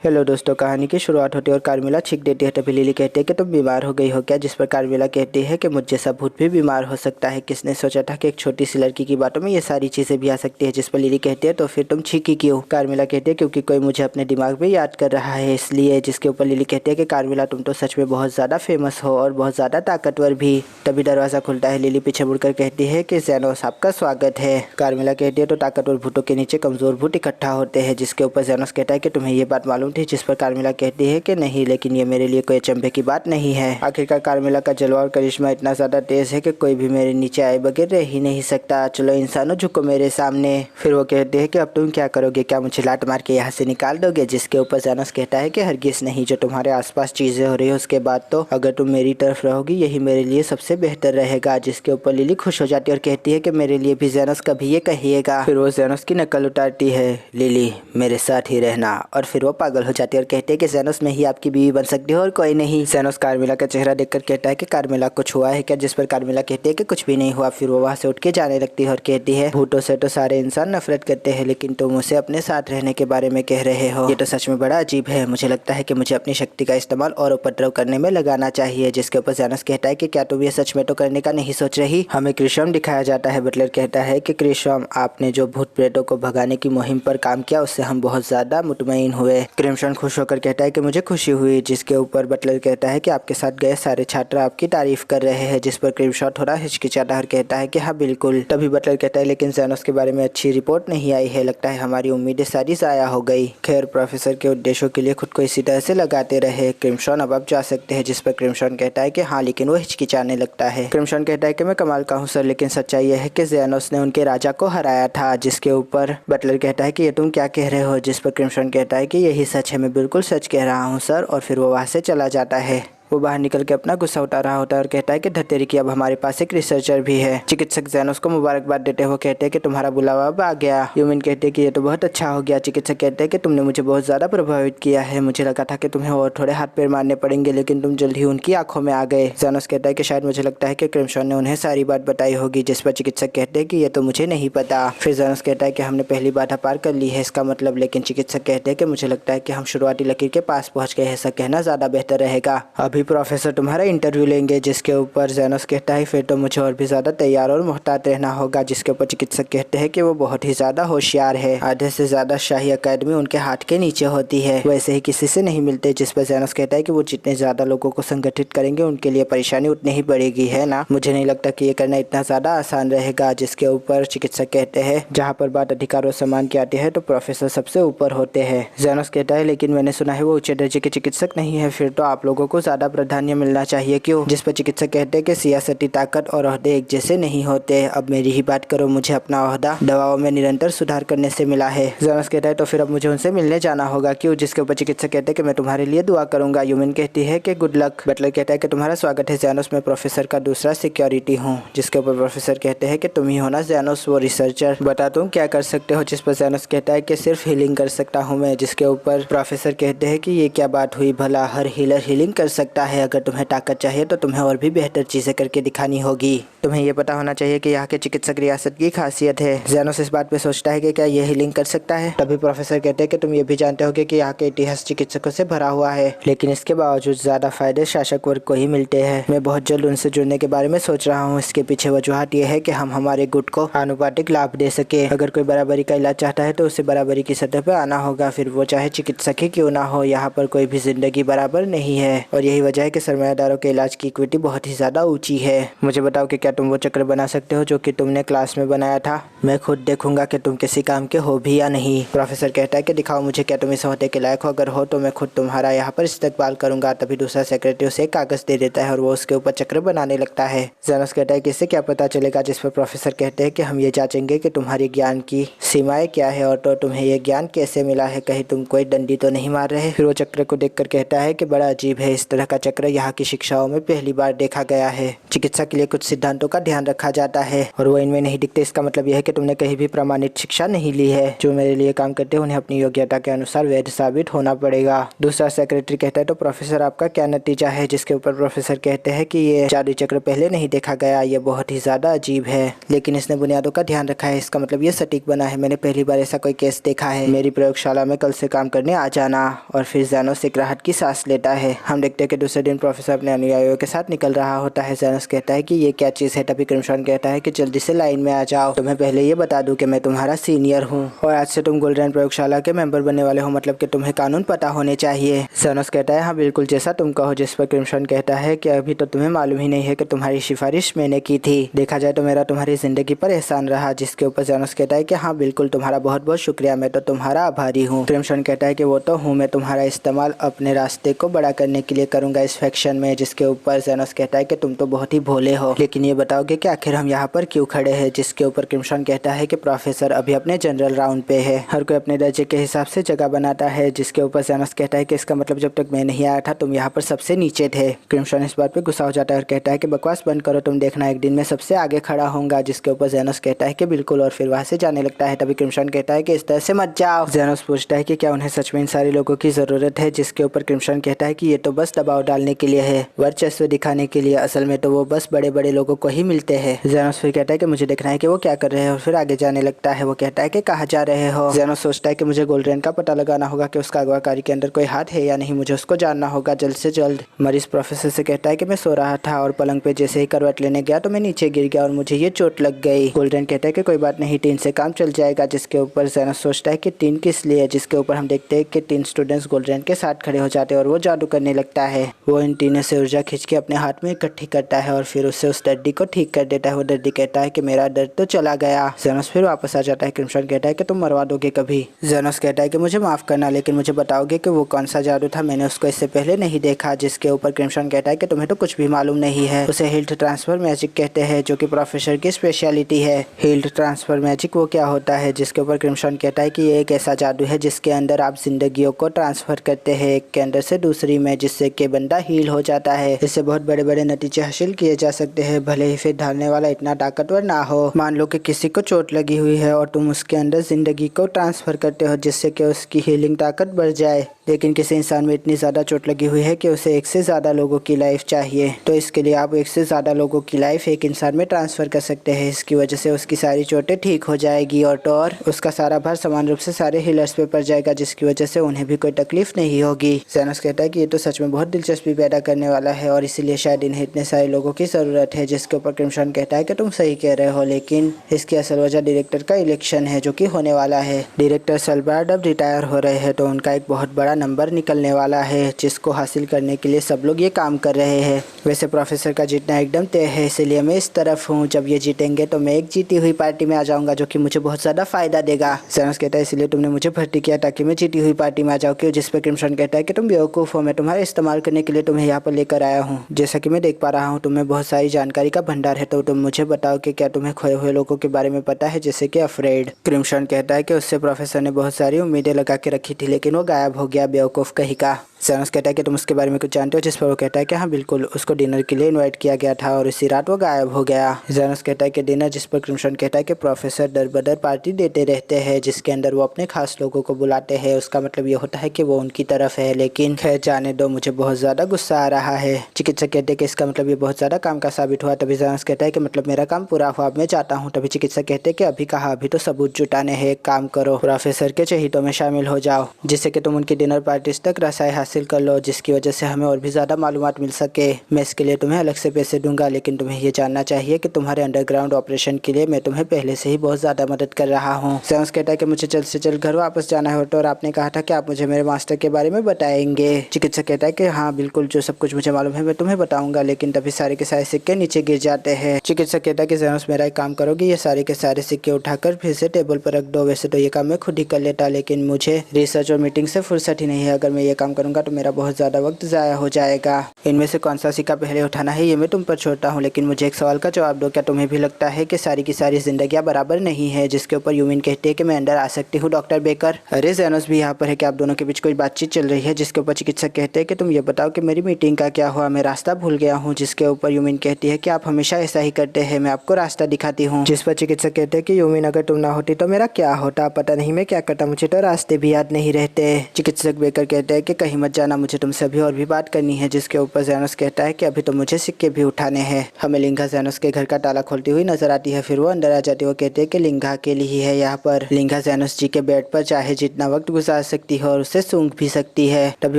Hello दोस्तों, कहानी की शुरुआत होती है और कार्मिला छींक देती है। तभी लिली कहती है कि तुम बीमार हो गई हो क्या, जिस पर कार्मिला कहती है कि मुझ जैसा भूत भी बीमार हो सकता है। किसने सोचा था कि एक छोटी सी लड़की की बातों में ये सारी चीजें भी आ सकती है। जिस पर लिली कहती है तो फिर तुम छींकी क्यों। कार्मिला कहती है क्योंकि कोई मुझे अपने दिमाग में याद कर रहा है इसलिए। जिसके ऊपर लिली कहती है कि कार्मिला तुम तो सच में बहुत ज्यादा फेमस हो और बहुत ज्यादा ताकतवर भी। तभी दरवाजा खुलता है। लिली पीछे मुड़कर कहती है कि ज़ेनोस आपका स्वागत है। कार्मिला कहती है तो ताकतवर भूतों के नीचे कमजोर भूत इकट्ठा होते हैं। जिसके ऊपर ज़ेनोस कहता है कि तुम्हें ये बात मालूम थी। जिस पर कार्मिला कहती है कि नहीं, लेकिन ये मेरे लिए कोई अचंभे की बात नहीं है। आखिरकार कार्मिला का जलवा और करिश्मा इतना ज्यादा तेज है कि कोई भी मेरे नीचे आए बगैर रह ही नहीं सकता। चलो इंसानों, झुको मेरे सामने। फिर वो कहते हैं कि अब तुम क्या करोगे, क्या मुझे लात मार के यहाँ से निकाल दोगे। जिसके ऊपर ज़ेनोस कहता है कि हरगिज़ नहीं, जो तुम्हारे आसपास चीजें हो रही है उसके बाद तो अगर तुम मेरी तरफ रहोगी यही मेरे लिए सबसे बेहतर रहेगा। जिसके ऊपर लिली खुश हो जाती है और कहती है कि मेरे लिए भी ज़ेनोस कभी ये कहिएगा। फिर वो ज़ेनोस की नकल उतारती है, लिली मेरे साथ ही रहना। और फिर वो पागल हो जाती है और कहती है कि ज़ेनोस में ही आपकी बीवी बन सकती हो और कोई नहीं। ज़ेनोस कार्मिला का चेहरा देखकर कहता है कि कार्मिला कुछ हुआ है क्या। जिस पर कार्मिला कहती है कि कुछ भी नहीं हुआ। फिर वो वहाँ से उठ के जाने लगती है और कहती है भूतों से तो सारे इंसान नफरत करते हैं, लेकिन तुम उसे अपने साथ रहने के बारे में कह रहे हो। ये तो सच में बड़ा अजीब है। मुझे लगता है कि मुझे अपनी शक्ति का इस्तेमाल और उपद्रव करने में लगाना चाहिए। जिसके ऊपर ज़ेनोस कहता है कि क्या तुम ये सच में तो करने का नहीं सोच रही। हमें क्रिश्म दिखाया जाता है। बटलर कहता है कि क्रिश्म, आपने जो भूत प्रेतों को भगाने की मुहिम पर काम किया उससे हम बहुत ज्यादा मुतमईन हुए। क्रिम्सन खुश होकर कहता है कि मुझे खुशी हुई। जिसके ऊपर बटलर कहता है कि आपके साथ गए सारे छात्र आपकी तारीफ कर रहे हैं। जिस पर क्रिम्सन थोड़ा हिचकिचाता और कहता है कि हाँ बिल्कुल। तभी बटलर कहता है लेकिन ज़ेनोस के बारे में अच्छी रिपोर्ट नहीं आई है, लगता है हमारी उम्मीदें सारी जाया हो गई। खैर, प्रोफेसर के उद्देश्यों के लिए खुद को इसी तरह से लगाते रहे। क्रिम्सन, अब आप जा सकते हैं। जिस पर क्रिम्सन कहता है कि हाँ, लेकिन वो हिचकिचाने लगता है। क्रिम्सन कहता है कि मैं कमाल का हूँ सर, लेकिन सच्चाई यह है कि ज़ेनोस ने उनके राजा को हराया था। जिसके ऊपर बटलर कहता है कि ये तुम क्या कह रहे हो। जिस पर क्रिम्सन कहता है कि यही सच है, मैं बिल्कुल सच कह रहा हूँ सर। और फिर वो वहाँ से चला जाता है। वो बाहर निकल के अपना गुस्सा उठा रहा होता है और कहता है कि धत्तेरी की, अब हमारे पास एक रिसर्चर भी है। चिकित्सक ज़ेनोस को मुबारकबाद देते हुए कहते हैं कि तुम्हारा बुलावा अब आ गया। यूमिन कहते हैं कि ये तो बहुत अच्छा हो गया। चिकित्सक कहते हैं कि तुमने मुझे बहुत ज़्यादा प्रभावित किया है। मुझे लगा था कि तुम्हें और थोड़े हाथ पैर मारने पड़ेंगे, लेकिन तुम जल्द ही उनकी आंखों में आ गए। ज़ेनोस कहता है कि शायद मुझे लगता है कि क्रिम्सन ने उन्हें सारी बात बताई होगी। जिस पर चिकित्सक कहते हैं कि ये तो मुझे नहीं पता। फिर ज़ेनोस कहता है कि हमने पहली बाधा पार कर ली है इसका मतलब। लेकिन चिकित्सक कहते हैं कि मुझे लगता है कि हम शुरुआती लकीर के पास पहुंच गए, ऐसा कहना ज़्यादा बेहतर रहेगा। अभी प्रोफेसर तुम्हारा इंटरव्यू लेंगे। जिसके ऊपर ज़ेनोस कहता है फिर तो मुझे और भी ज्यादा तैयार और मुहतात रहना होगा। जिसके ऊपर चिकित्सक कहते हैं कि वो बहुत ही ज्यादा होशियार है। आधे से ज्यादा शाही अकेडमी उनके हाथ के नीचे होती है, वैसे ही किसी से नहीं मिलते। जिस पर ज़ेनोस कहता है कि वो जितने ज्यादा लोगों को संगठित करेंगे उनके लिए परेशानी उतनी ही बढ़ेगी, है ना। मुझे नहीं लगता कि ये करना इतना ज्यादा आसान रहेगा। जिसके ऊपर चिकित्सक कहते हैं जहाँ पर बात अधिकार और सम्मान की आती है तो प्रोफेसर सबसे ऊपर होते हैं। ज़ेनोस कहता है लेकिन मैंने सुना है वो उच्च दर्जे के चिकित्सक नहीं है, फिर तो आप लोगों को ज्यादा प्राधान्य मिलना चाहिए क्यों। जिस पर चिकित्सक कहते हैं कि सियासती ताकत और ओहदे एक जैसे नहीं होते। अब मेरी ही बात करो, मुझे अपना ओहदा दवाओं में निरंतर सुधार करने से मिला है। ज़ेनोस कहता है तो फिर अब मुझे उनसे मिलने जाना होगा क्यों। जिसके ऊपर चिकित्सक कहते हैं कि मैं तुम्हारे लिए दुआ करूंगा। यूमिन कहती है कि गुड लक। बटलर कहता है कि तुम्हारा स्वागत है ज़ेनोस, मैं प्रोफेसर का दूसरा सिक्योरिटी हूँ। जिसके ऊपर प्रोफेसर कहते हैं कि तुम ही हो ना ज़ेनोस वो रिसर्चर, बता तुम क्या कर सकते हो। जिस पर ज़ेनोस कहता है कि सिर्फ हीलिंग कर सकता हूँ मैं। जिसके ऊपर प्रोफेसर कहते हैं कि ये क्या बात हुई, भला हर हीलर हीलिंग कर सकता है। अगर तुम्हें ताकत चाहिए तो तुम्हें और भी बेहतर चीजें करके दिखानी होगी। तुम्हें ये पता होना चाहिए कि यहाँ के चिकित्सक रियासत की खासियत है। ज़ेनोस इस बात पे सोचता है कि क्या ये हीलिंग कर सकता है। तभी प्रोफेसर कहते हैं कि तुम ये भी जानते होगे कि यहाँ के इतिहास चिकित्सकों से भरा हुआ है, लेकिन इसके बावजूद ज्यादा फायदे शासक वर्ग को ही मिलते हैं। मैं बहुत जल्द उनसे जुड़ने के बारे में सोच रहा हूँ। इसके पीछे वजूहत यह है कि हम हमारे गुट को आनुपातिक लाभ दे सके। अगर कोई बराबरी का इलाज चाहता है तो उसे बराबरी की सतह पर आना होगा, फिर वो चाहे चिकित्सक ही क्यों ना हो। यहाँ पर कोई भी जिंदगी बराबर नहीं है और यही वजह है कि सरमायादारों के इलाज की इक्विटी बहुत ही ज्यादा ऊंची है। मुझे बताओ कि क्या तुम वो चक्र बना सकते हो जो कि तुमने क्लास में बनाया था। मैं खुद देखूंगा कि तुम किसी काम के हो भी या नहीं। प्रोफेसर कहता है कि दिखाओ मुझे क्या तुम इस ओहदे के लायक हो। अगर हो तो मैं खुद तुम्हारा यहाँ पर इस्तेकबाल करूंगा। तभी दूसरा सेक्रेटरी उसे कागज दे देता है और वो उसके ऊपर चक्र बनाने लगता है। ज़ेनोस कहता है कि इससे क्या पता चलेगा। जिस पर प्रोफेसर कहते हैं कि हम ये जांचेंगे कि तुम्हारी ज्ञान की सीमाएं क्या है और तो तुम्हें ये ज्ञान कैसे मिला है, कहीं तुम कोई डंडी तो नहीं मार रहे। फिर वो चक्र को देखकर कहता है कि बड़ा अजीब है, इस तरह का चक्र यहाँ की शिक्षाओं में पहली बार देखा गया है। चिकित्सा के लिए कुछ सिद्धांतों का ध्यान रखा जाता है और वो इनमें नहीं दिखते। इसका मतलब यह है कि तुमने कहीं भी प्रमाणित शिक्षा नहीं ली है। जो मेरे लिए काम करते हैं उन्हें अपनी योग्यता के अनुसार वैध साबित होना पड़ेगा। दूसरा सेक्रेटरी कहता है तो प्रोफेसर आपका क्या नतीजा है, जिसके ऊपर प्रोफेसर कहते हैं कि ये जादू चक्र पहले नहीं देखा गया, ये बहुत ही ज्यादा अजीब है, लेकिन इसने बुनियादों का ध्यान रखा है। इसका मतलब ये सटीक बना है। मैंने पहली बार ऐसा कोई केस देखा है। मेरी प्रयोगशाला में कल से काम करने आ जाना। और फिर ज़ेनोस एक राहत की सांस लेता है। हम देखते हैं कि दूसरे दिन प्रोफेसर अपने अनुयायियों के साथ निकल रहा होता है। ज़ेनोस कहता है कि ये क्या चीज़ है। तभी क्रिम्सन कहता है कि जल्दी से लाइन में आ जाओ। तुम्हें पहले ये बता दूं कि मैं तुम्हारा सीनियर हूँ और आज से तुम गोल्डन प्रयोगशाला के मेंबर बनने वाले हो, मतलब कि तुम्हें कानून पता होने चाहिए। ज़ेनोस कहता है हाँ बिल्कुल, जैसा तुम कहो। जिस पर क्रिम्सन कहता है कि अभी तो तुम्हें मालूम ही नहीं है कि तुम्हारी सिफारिश मैंने की थी। देखा जाए तो मेरा तुम्हारी जिंदगी पर एहसान रहा। जिसके ऊपर ज़ेनोस कहता है कि हाँ बिल्कुल, तुम्हारा बहुत बहुत शुक्रिया, मैं तो तुम्हारा आभारी हूँ। क्रिम्सन कहता है कि वो तो हूँ, मैं तुम्हारा इस्तेमाल अपने रास्ते को बड़ा करने के लिए करूंगा इस फैक्शन में। जिसके ऊपर ज़ेनोस कहता है कि तुम तो बहुत ही भोले हो, लेकिन ये बताओगे कि आखिर हम यहाँ पर क्यों खड़े हैं। जिसके ऊपर क्रिम्सन कहता है कि प्रोफेसर अभी अपने जनरल राउंड पे है, हर कोई अपने दर्जे के हिसाब से जगह बनाता है। जिसके ऊपर ज़ेनोस कहता है कि इसका मतलब जब तक मैं नहीं आया था तुम यहाँ पर सबसे नीचे थे। क्रिम्सन इस बात पे गुस्सा हो जाता है और कहता है कि बकवास बंद करो, तुम देखना एक दिन मैं सबसे आगे खड़ा होऊंगा। जिसके ऊपर ज़ेनोस कहता है कि बिल्कुल, और फिर वहाँ से जाने लगता है। तभी क्रिम्सन कहता है कि इस तरह से मत जाओ। ज़ेनोस पूछता है कि क्या उन्हें सच में इन सारे लोगों की जरूरत है। जिसके ऊपर क्रिम्सन कहता है कि ये तो बस दबाव डालने के लिए है, वर्चस्व दिखाने के लिए, असल में तो वो बस बड़े बड़े लोगों को ही मिलते हैं। ज़ेनोस फिर कहता है कि मुझे देखना है कि वो क्या कर रहे हैं और फिर आगे जाने लगता है। वो कहता है कि कहाँ जा रहे हो। ज़ेनोस सोचता है कि मुझे गोल्डरेन का पता लगाना होगा कि उसका अगवाकारी के अंदर कोई हाथ है या नहीं, मुझे उसको जानना होगा जल्द से जल्द। मरीज प्रोफेसर से कहता है कि मैं सो रहा था और पलंग पे जैसे ही करवट लेने गया तो मैं नीचे गिर गया और मुझे ये चोट लग गई। गोल्डरेन कहता है कि कोई बात नहीं, टीन से काम चल जाएगा। जिसके ऊपर ज़ेनोस सोचता है कि टीन किस लिए। जिसके ऊपर हम देखते हैं कि 3 स्टूडेंट्स गोल्डरेन के साथ खड़े हो जाते हैं और वो जादू करने लगता है। वो इन टीनों से ऊर्जा खींच के अपने हाथ में इकट्ठी करता है और फिर उससे उस दर्दी को ठीक कर देता है। वो दर्दी कहता है कि मेरा दर्द तो चला गया। ज़ेनोस फिर वापस आ जाता है। क्रिम्सन कहता है कि तुम मरवा दोगे कभी। ज़ेनोस कहता है कि मुझे माफ करना, लेकिन मुझे बताओगे कि वो कौन सा जादू था, मैंने उसको इससे पहले नहीं देखा। जिसके ऊपर क्रिम्सन कहता है कि तुम्हें तो कुछ भी मालूम नहीं है। उसे हील्ड ट्रांसफर मैजिक कहते हैं, जो कि प्रोफेसर की स्पेशलिटी है। हील्ड ट्रांसफर मैजिक वो क्या होता है। जिसके ऊपर क्रिम्सन कहता है कि ये एक ऐसा जादू है जिसके अंदर आप जिंदगियों को ट्रांसफर करते हैं एक के अंदर से दूसरी में, जिससे कि बंदा हील हो जाता है। इससे बहुत बड़े बड़े नतीजे हासिल किए जा सकते हैं, भले ही फिर ढालने वाला इतना ताकतवर ना हो। मान लो कि किसी को चोट लगी हुई है और तुम उसके अंदर जिंदगी को ट्रांसफर करते हो जिससे कि उसकी हीलिंग ताकत बढ़ जाए, लेकिन किसी इंसान में इतनी ज़्यादा चोट लगी हुई है कि उसे एक से ज़्यादा लोगों की लाइफ चाहिए, तो इसके लिए आप एक से ज़्यादा लोगों की लाइफ एक इंसान में ट्रांसफ़र कर सकते हैं। इसकी वजह से उसकी सारी चोटें ठीक हो जाएगी और उसका सारा भार समान रूप से सारे हीलर्स पे पड़ जाएगा, जिसकी वजह से उन्हें भी कोई तकलीफ नहीं होगी। ज़ेनोस कहता है कि ये तो सच में बहुत दिलचस्पी पैदा करने वाला है और इसीलिए शायद इन्हें इतने सारे लोगों की ज़रूरत है। जिसके ऊपर क्रिम्सन कहता है कि तुम सही कह रहे हो, लेकिन इसकी असल वजह डायरेक्टर का इलेक्शन है जो कि होने वाला है। डायरेक्टर सलबार्ड अब रिटायर हो रहे हैं, तो उनका एक बहुत बड़ा नंबर निकलने वाला है, जिसको हासिल करने के लिए सब लोग ये काम कर रहे हैं। वैसे प्रोफेसर का जीतना एकदम तय है, इसलिए मैं इस तरफ हूँ। जब ये जीतेंगे तो मैं एक जीती हुई पार्टी में आ जाऊंगा, जो कि मुझे बहुत ज़्यादा फायदा देगा। ज़ेनोस कहता है इसलिए तुमने मुझे भर्ती किया ताकि मैं जीती हुई पार्टी में आ जाऊँ। क्यों? जिस पर क्रिम्सन कहता है कि तुम बेवकूफ़ हो, मैं तुम्हारा इस्तेमाल करने के लिए तुम्हें यहाँ पर लेकर आया हूँ। जैसा कि मैं देख पा रहा हूँ तुम्हें बहुत सारी जानकारी का भंडार है, तो तुम मुझे बताओ कि क्या तुम्हें खोए हुए लोगों के बारे में पता है, जैसे कि अफ्रेड। क्रिम्सन कहता है कि उससे प्रोफेसर ने बहुत सारी उम्मीदें लगा के रखी थी, लेकिन वो गायब हो गया, बेवकूफ़ कहीं का। ज़ेनोस कहता है कि तुम उसके बारे में कुछ जानते हो। जिस पर वो कहता है कि हाँ बिल्कुल, उसको डिनर के लिए इनवाइट किया गया था और इसी रात वो गायब हो गया। ज़ेनोस कहता है कि डिनर, जिस पर क्रिम्सन कहता है कि प्रोफेसर दर बदर पार्टी देते रहते हैं जिसके अंदर वो अपने खास लोगों को बुलाते हैं। उसका मतलब ये होता है कि वो उनकी तरफ है, लेकिन खैर जाने दो, मुझे बहुत ज़्यादा गुस्सा आ रहा है। चिकित्सक कहते हैं कि इसका मतलब ये बहुत ज़्यादा काम का साबित हुआ। तभी ज़ेनोस कहता है कि मतलब मेरा काम पूरा हुआ, अब मैं चाहता हूँ। तभी चिकित्सक कहते हैं कि अभी कहा, अभी तो सबूत जुटाने हैं। एक काम करो, प्रोफेसर के चहीतों में शामिल हो जाओ, जिससे कि तुम उनकी डिनर पार्टीज तक रसाई हासिल कर लो, जिसकी वजह से हमें और भी ज़्यादा मालूमात मिल सके। मैं इसके लिए तुम्हें अलग से पैसे दूंगा, लेकिन तुम्हें ये जानना चाहिए कि तुम्हारे अंडरग्राउंड ऑपरेशन के लिए मैं तुम्हें पहले से ही बहुत ज़्यादा मदद कर रहा हूँ। ज़ेनोस कहता है कि मुझे जल्द से जल्द घर वापस जाना है और आपने कहा था कि आप मुझे मेरे मास्टर के बारे में बताएंगे। चिकित्सक कहता है कि हाँ बिल्कुल, जो सब कुछ मुझे मालूम है मैं तुम्हें बताऊंगा, लेकिन तभी सारे के सारे सिक्के नीचे गिर जाते हैं। चिकित्सक कहता है कि ज़ेनोस मेरा एक काम करोगे, ये सारे के सारे सिक्के उठाकर फिर से टेबल पर रख दो। वैसे तो ये काम मैं खुद ही कर लेता, लेकिन मुझे रिसर्च और मीटिंग से फुर्सत ही नहीं है। अगर मैं ये काम करूंगा करूंगा तो मेरा बहुत ज़्यादा वक्त ज़ाया हो जाएगा। इनमें से कौन सा सिक्का पहले उठाना है ये मैं तुम पर छोड़ता हूँ, लेकिन मुझे एक सवाल का जवाब दो, क्या तुम्हें भी लगता है कि सारी की सारी जिंदगियाँ बराबर नहीं है? जिसके ऊपर यूमिन कहती है कि मैं अंदर आ सकती हूँ डॉक्टर बेकर। अरे जेनोस भी यहाँ पर है कि आप दोनों के बीच कोई बातचीत चल रही है? जिसके ऊपर चिकित्सक कहते हैं कि तुम ये बताओ कि मेरी मीटिंग का क्या हुआ, मैं रास्ता भूल गया हूँ। जिसके ऊपर यूमिन कहती है कि आप हमेशा ऐसा ही करते हैं, मैं आपको रास्ता दिखाती हूँ। जिस पर चिकित्सक कहते हैं कि यूमिन अगर तुम ना होती तो मेरा क्या होता, पता नहीं मैं क्या करता, मुझे तो रास्ते भी याद नहीं रहते। चिकित्सक बेकर कहते हैं कि कहीं मत जाना, मुझे तुमसे अभी और भी बात करनी है। जिसके ऊपर जेनोस कहता है कि अभी तो मुझे सिक्के भी उठाने हैं। हमें लिंगा जेनोस के घर का ताला खोलती हुई नजर आती है, फिर वो अंदर आ जाती है। वो कहते हैं कि लिंगा अकेली ही है यहाँ पर। लिंगा जेनोस जी के बेड पर चाहे जितना वक्त गुजार सकती है और उसे सूंघ भी सकती है। तभी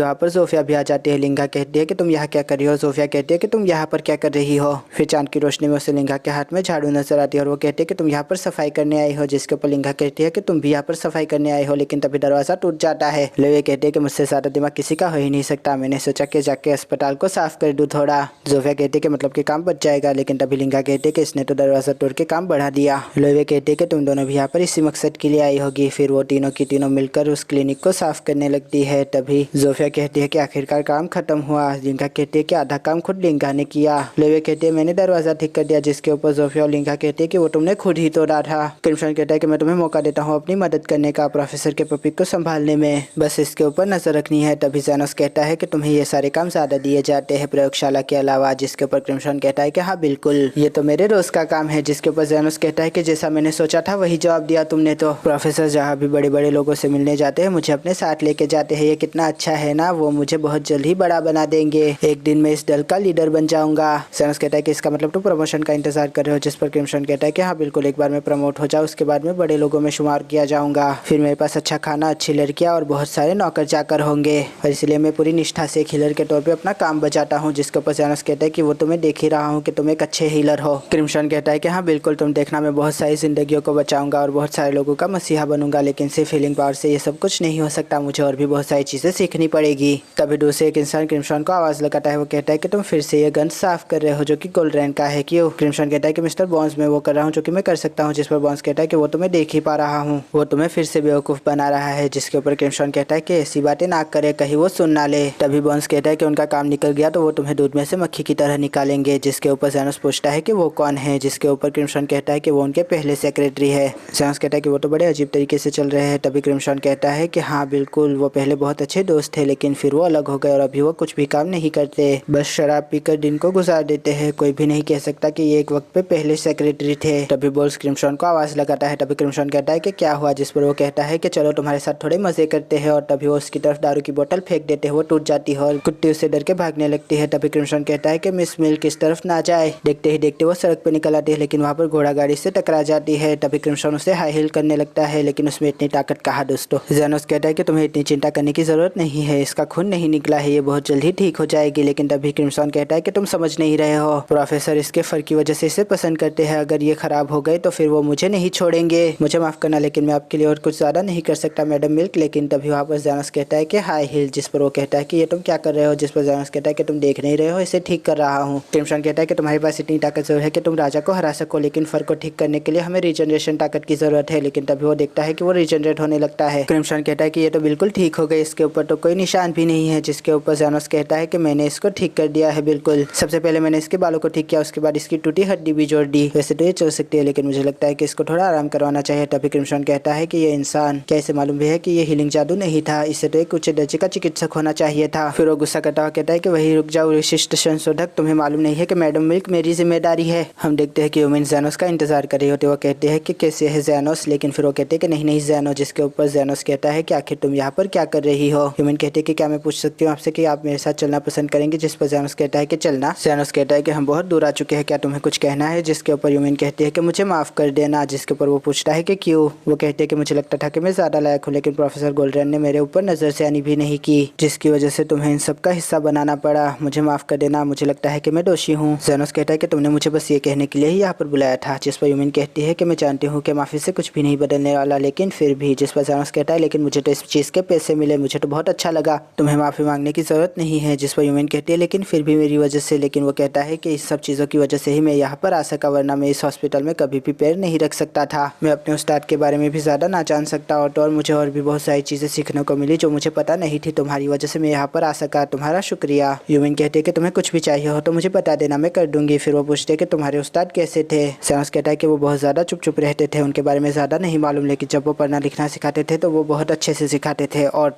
वहाँ पर जोफिया भी आ जाती है। लिंगा कहती है कि तुम यहाँ क्या कर रही हो? जोफिया कहती है कि तुम यहाँ पर क्या कर रही हो? फिर चांद की रोशनी में उसे लिंगा के हाथ में झाड़ू नजर आती है और वो कहती है कि तुम यहाँ पर सफाई करने आई हो। जिसके ऊपर लिंगा कहती है कि तुम भी यहाँ पर सफाई करने आई हो, लेकिन तभी दरवाजा टूट जाता है। लेवे कहते हैं कि मुझसे ज्यादा दिमाग किसी का हो ही नहीं सकता, मैंने सोचा कि जाके अस्पताल को साफ कर दूं थोड़ा। जोफिया कहते हैं कि मतलब कि काम बच जाएगा, लेकिन तभी लिंगा कहते हैं कि इसने तो दरवाजा तोड़ के काम बढ़ा दिया। लेवे कहते हैं कि तुम दोनों भी यहाँ पर इसी मकसद के लिए आई होगी। फिर वो तीनों की तीनों मिलकर उस क्लिनिक को साफ करने लगती है। तभी जोफिया कहती है कि आखिरकार काम खत्म हुआ। लिंगा कहते हैं कि आधा काम खुद लिंगा ने किया। लेवे कहते हैं मैंने दरवाजा ठीक कर दिया। जिसके ऊपर जोफिया और लिंगा कहते हैं कि वो तुमने खुद ही तोड़ा था। क्रिम्सन कहता है कि मैं तुम्हें मौका देता हूँ अपनी मदद करने का, प्रोफेसर के पपी को संभालने में, बस इसके ऊपर नजर रखनी है। तभी जेनोस कहता है कि तुम्हें ये सारे काम ज्यादा दिए जाते हैं प्रयोगशाला के अलावा। जिसके ऊपर क्रिम्सन कहता है कि हाँ बिल्कुल, ये तो मेरे रोज का काम है। जिसके ऊपर जेनोस कहता है कि जैसा मैंने सोचा था वही जवाब दिया तुमने तो। प्रोफेसर जहाँ भी बड़े बड़े लोगों से मिलने जाते हैं मुझे अपने साथ लेके जाते हैं, ये कितना अच्छा है ना, वो मुझे बहुत जल्द ही बड़ा बना देंगे, एक दिन मैं इस दल का लीडर बन जाऊंगा। जेनोस कहता है कि इसका मतलब तुम प्रमोशन का इंतजार कर रहे हो? जिस पर क्रिम्सन कहता है कि हाँ बिल्कुल, एक बार मैं प्रमोट हो जाऊँ उसके बाद मैं बड़े लोगों में शुमार किया जाऊंगा, फिर मेरे पास अच्छा खाना, अच्छी लड़कियां और बहुत सारे नौकर चाकर होंगे, और इसलिए मैं पूरी निष्ठा से एक हीलर के तौर पे अपना काम बजाता हूँ। जिसके ऊपर जेनोस कहता है कि वो तो मैं देख ही रहा हूँ कि तुम एक अच्छे हीलर हो। क्रिम्सन कहता है कि हाँ बिल्कुल, तुम देखना मैं बहुत सारी जिंदगियों को बचाऊंगा और बहुत सारे लोगों का मसीहा बनूंगा, लेकिन सिर्फ हीलिंग पावर से ये सब कुछ नहीं हो सकता, मुझे और भी बहुत सारी चीजें सीखनी पड़ेगी। तभी दूसरे एक इंसान क्रिम्सन को आवाज लगाता है। वो कहता है कि तुम फिर से ये गन साफ कर रहे हो जो कि गोल्डरैन का है, क्यों? क्रिम्सन कहता है कि मिस्टर बॉन्स मैं वो कर रहा हूँ जो कि मैं कर सकता हूँ। जिस पर बॉन्स कहता है कि वो तो मैं देख ही पा रहा हूँ, वो तुम्हें फिर से बेवकूफ बना रहा है। जिसके ऊपर क्रिम्सन कहता है कि ऐसी बातें ना करे, कहीं वो सुन ना ले। तभी बॉन्स कहता है कि उनका काम निकल गया तो वो तुम्हें दूध में से मक्खी की तरह निकालेंगे। जिसके ऊपर जेनोस पूछता है कि वो कौन है? जिसके ऊपर क्रिम्सन कहता है कि वो उनके पहले सेक्रेटरी है। जेनोस कहता है कि वो तो बड़े अजीब तरीके से चल रहे हैं। तभी क्रिम्सन कहता है कि हाँ बिल्कुल, वो पहले बहुत अच्छे दोस्त थे, लेकिन फिर वो अलग हो गए और अभी वो कुछ भी काम नहीं करते, बस शराब पीकर दिन को गुजार देते हैं। कोई भी नहीं कह सकता कि ये एक वक्त पे पहले सेक्रेटरी थे। तभी बॉस क्रिम्सन को आवाज लगाता है। तभी क्रिम्सन कहता है कि क्या हुआ? जिस पर वो कहता है कि चलो तुम्हारे साथ थोड़े मजे करते हैं, और तभी वो उसकी तरफ दारू की बोतल फेंक देते हैं। वो टूट जाती है और कुत्ती उससे डर के भागने लगती है। तभी क्रिम्सन कहता है कि मिस मिल्क इस तरफ ना जाए। देखते ही देखते वो सड़क पे निकल आती है, लेकिन वहाँ पर घोड़ा गाड़ी से टकरा जाती है। तभी क्रिम्सन उसे हाई हील करने लगता है, लेकिन उसमें इतनी ताकत कहाँ दोस्तों। जेनोस कहता है कि तुम्हें इतनी चिंता करने की जरूरत नहीं है, इसका खून नहीं निकला है, ये बहुत जल्द ही ठीक हो जाएगी। लेकिन तभी क्रिम्सन कहता है कि तुम समझ नहीं रहे हो, प्रोफेसर इसके फर की वजह से इसे पसंद करते हैं, अगर ये खराब हो गए तो फिर वो मुझे नहीं छोड़ेंगे। मुझे माफ करना, लेकिन मैं आपके लिए और कुछ ज्यादा नहीं कर सकता मैडम मिल्क। लेकिन तभी वहाँ पर जेनोस कहता है कि हाई हील। जिस पर वो कहता है कि ये तुम क्या कर रहे हो? जिस पर जेनोस कहता है कि तुम देख नहीं रहे हो, इसे ठीक कर रहा हूँ। क्रिम्सन कहता है कि तुम्हारे पास इतनी ताकत जरूर है कि तुम राजा को हरा सको, लेकिन फर को ठीक करने के लिए हमें रीजनरेशन ताकत की जरूरत है। लेकिन तभी वो देखता है कि वो रीजनरेट होने लगता है। क्रिम्सन कहता है कि ये तो बिल्कुल ठीक हो गई, इसके ऊपर तो कोई निशान भी नहीं है। जिसके ऊपर जेनोस कहता है कि मैंने इसको ठीक कर दिया है बिल्कुल, सबसे पहले मैंने इसके बालों को ठीक किया, उसके बाद इसकी टूटी हड्डी भी जोड़ दी। वैसे तो ये चल सकती है, लेकिन मुझे लगता है कि इसको थोड़ा आराम करवाना चाहिए। तभी क्रिम्सन कहता है कि ये इंसान, क्या इसे मालूम भी है कि ये हीलिंग जादू नहीं था, इससे तो एक उच्च दर्जे का चिकित्सक होना चाहिए था। फिर वो गुस्सा करता हुआ कहता है कि वही रुक जाओ विशिष्ट संशोधक, तुम्हें मालूम नहीं है कि मैडम मिल्क मेरी जिम्मेदारी है। हम देखते हैं कि ह्यूमन जेनोस का इंतजार कर रही होते। वो कहते हैं कि कैसे है जेनोस, लेकिन फिर वो कहते हैं कि नहीं नहीं जेनो। जिसके ऊपर जेनोस कहता है कि आखिर तुम यहाँ पर क्या कर रही हो? ह्यूमन कहते हैं कि क्या मैं पूछ सकती हूँ आपसे कि आप मेरे साथ चलना पसंद करेंगे? जिस पर जेनोस कहता है कि चलना। जेनोस कहता है कि हम बहुत दूर आ चुके हैं, क्या तुम्हें कुछ कहना है? जिसके ऊपर ह्यूमन कहती है कि मुझे माफ कर देना। जिसके ऊपर वो पूछता है कि क्यों? वो कहते हैं कि मुझे लगता था कि मैं ज्यादा लायक हूँ, लेकिन प्रोफेसर गोल्डरैन ने मेरे ऊपर नजर से आनी भी नहीं की, जिसकी वजह से तुम्हें इन सब का हिस्सा बनाना पड़ा। मुझे माफ कर देना, मुझे लगता है कि मैं दोषी हूँ। जेनोस कहता है कि तुमने मुझे बस ये कहने के लिए ही यहाँ पर बुलाया था। जिस पर ह्यूमन कहती है कि मैं जानती हूँ कि माफी से कुछ भी नहीं बदलने वाला, लेकिन फिर भी। जिस पर जेनोस कहता है लेकिन मुझे तो इस चीज के पैसे मिले, मुझे तो बहुत अच्छा लगा, तुम्हें माफी मांगने की जरूरत नहीं है। जिस पर ह्यूमन कहती है लेकिन फिर भी मेरी वजह से। लेकिन वो कहता है कि इस सब चीजों की वजह से ही मैं यहाँ पर आ सका, वरना मैं इस हॉस्पिटल में कभी भी पैर नहीं रख सकता था। मैं अपने उस्ताद के बारे में भी ज्यादा ना जान सकता, और मुझे और भी बहुत सारी चीजें सीखने को मिली जो मुझे पता नहीं थी। तुम्हारी वजह से मैं यहाँ पर आ सका, तुम्हारा शुक्रिया। यूमिन कहती है कि तुम्हें कुछ भी चाहिए हो तो मुझे बता देना, मैं कर दूंगी। फिर वो पूछते कि तुम्हारे उस्ताद कैसे थे। सैनोस कहता है कि वो बहुत ज़्यादा चुप रहते थे, उनके बारे में ज़्यादा नहीं मालूम, लेकिन जब वो पढ़ना लिखना सिखाते थे तो वो बहुत अच्छे से सिखाते थे। और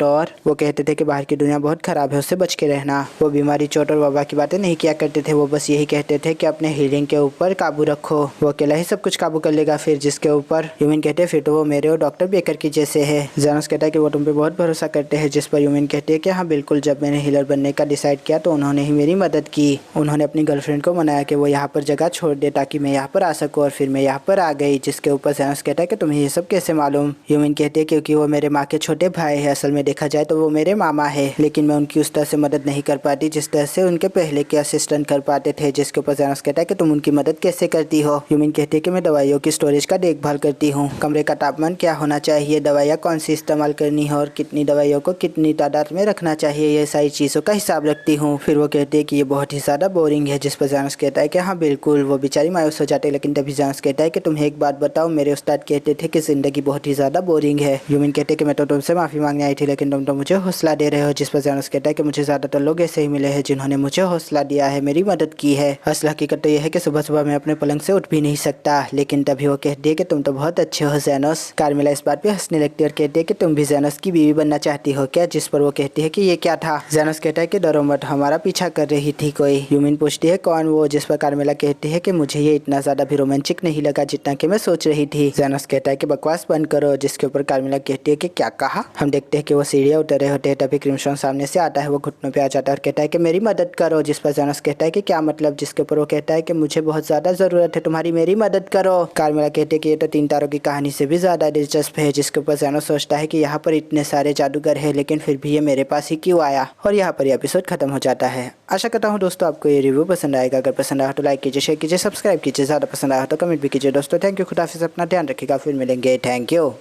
वो कहते थे कि बाहर की दुनिया बहुत ख़राब है, उससे बच के रहना। वो बीमारी, चोट और वबा की बातें नहीं किया करते थे, वो बस यही कहते थे कि अपने हीलिंग के ऊपर काबू रखो, वो अकेला ही सब कुछ काबू कर लेगा। फिर जिसके ऊपर यूमिन कहते हैं फिर तो वो मेरे और डॉक्टर बेकर की जैसे है। ज़ानोस कहता है कि वो तुम पे बहुत भरोसा करते हैं, जिस पर यूमिन कहते हैं कि हाँ बिल्कुल, जब मैंने हीलर बनने का डिसाइड किया तो उन्होंने ही मेरी मदद की। उन्होंने अपनी गर्लफ्रेंड को मनाया कि वो यहाँ पर जगह छोड़ दे ताकि मैं यहाँ पर आ सकूँ, और फिर मैं यहाँ पर आ गई। जिसके ऊपर ज़ानोस कहता है कि तुम्हें ये सब कैसे मालूम। यूमिन कहते हैं क्योंकि वो मेरे माँ के छोटे भाई है, असल में देखा जाए तो वो मेरे मामा है, लेकिन मैं उनकी उस तरह से मदद नहीं कर पाती जिस तरह से उनके पहले के असिस्टेंट कर पाते थे। जिसके ऊपर ज़ानोस कहता है कि तुम उनकी मदद कैसे करती हो। यूमिन कहती है कि मैं दवाइयों की स्टोरेज का देखभाल करती हूँ, कमरे का तापमान क्या होना चाहिए, दवाइयाँ कौन सी इस्तेमाल करनी है और कितनी दवाइयों को कितनी तादाद में रखना चाहिए, ये सारी चीज़ों का हिसाब रखती हूँ। फिर वो कहती है कि ये बहुत ही ज़्यादा बोरिंग है। जिस पर ज़ानोस कहता है कि हाँ बिल्कुल। वो बेचारी मायूस हो जाती है, लेकिन तभी ज़ानोस कहता है कि तुम्हें एक बात बताओ, मेरे उस्ताद कहते थे कि ज़िंदगी बहुत ही ज़्यादा बोरिंग है। यूमिन कहते हैं कि मैं तो तुमसे माफ़ी मांगने आई थी, लेकिन तुम तो मुझे हौसला दे रहे हो। जिस पर ज़ानोस कहता है कि मुझे ज़्यादातर लोग ऐसे ही मिले हैं जिन्होंने मुझे हौसला दिया है, मेरी मदद की है। असल हकीकत तो यह है कि सुबह सुबह मैं अपने पलंग से उठ भी नहीं सकता। लेकिन तभी वो कहती है कि तुम तो बहुत अच्छे हो ज़ानोस। कार्मेला इस बात पे हंसने लगती है और कहती है कि तुम भी ज़ानोस की बीवी बनना चाहती हो क्या। जिस पर वो कहती है कि ये क्या था। ज़ानोस कहता है कि डरो मत, हमारा पीछा कर रही थी कोई। यूमिन पूछती है कौन वो। जिस पर कार्मेला कहती है कि मुझे ये इतना ज़्यादा भी रोमांचिक नहीं लगा जितना कि मैं सोच रही थी। ज़ानोस कहता है कि बकवास बंद करो। जिसके ऊपर कार्मेला कहती है कि क्या कहा। हम देखते हैं कि वो सीढ़ियाँ उतर रहे होते हैं, तभी क्रिम्सन सामने से आता है, वो घुटनों पे आ जाता है और कहता है कि मेरी मदद करो। जिस पर ज़ानोस कहता है कि क्या मतलब। जिसके ऊपर वो कहता है कि मुझे बहुत ज़्यादा ज़रूरत है तुम्हारी, मेरी मदद करो। कार्मेला कहती है कि ये तो तीन तारों की कहानी से भी ज़्यादा दिलचस्प है। जिसके ऊपर ज़ानोस सोचता है कि यहाँ पर इतने सारे जादूगर हैं, लेकिन फिर भी ये मेरे पास ही क्यों आया। और यहाँ पर एपिसोड खत्म हो जाता है। आशा करता हूँ दोस्तों आपको ये रिव्यू पसंद आएगा। अगर पसंद आया तो लाइक कीजिए, शेयर कीजिए, सब्सक्राइब कीजिए, ज़्यादा पसंद आया तो कमेंट भी कीजिए। दोस्तों थैंक यू, खुदा हाफिज़, अपना ध्यान रखिएगा, फिर मिलेंगे। Thank you.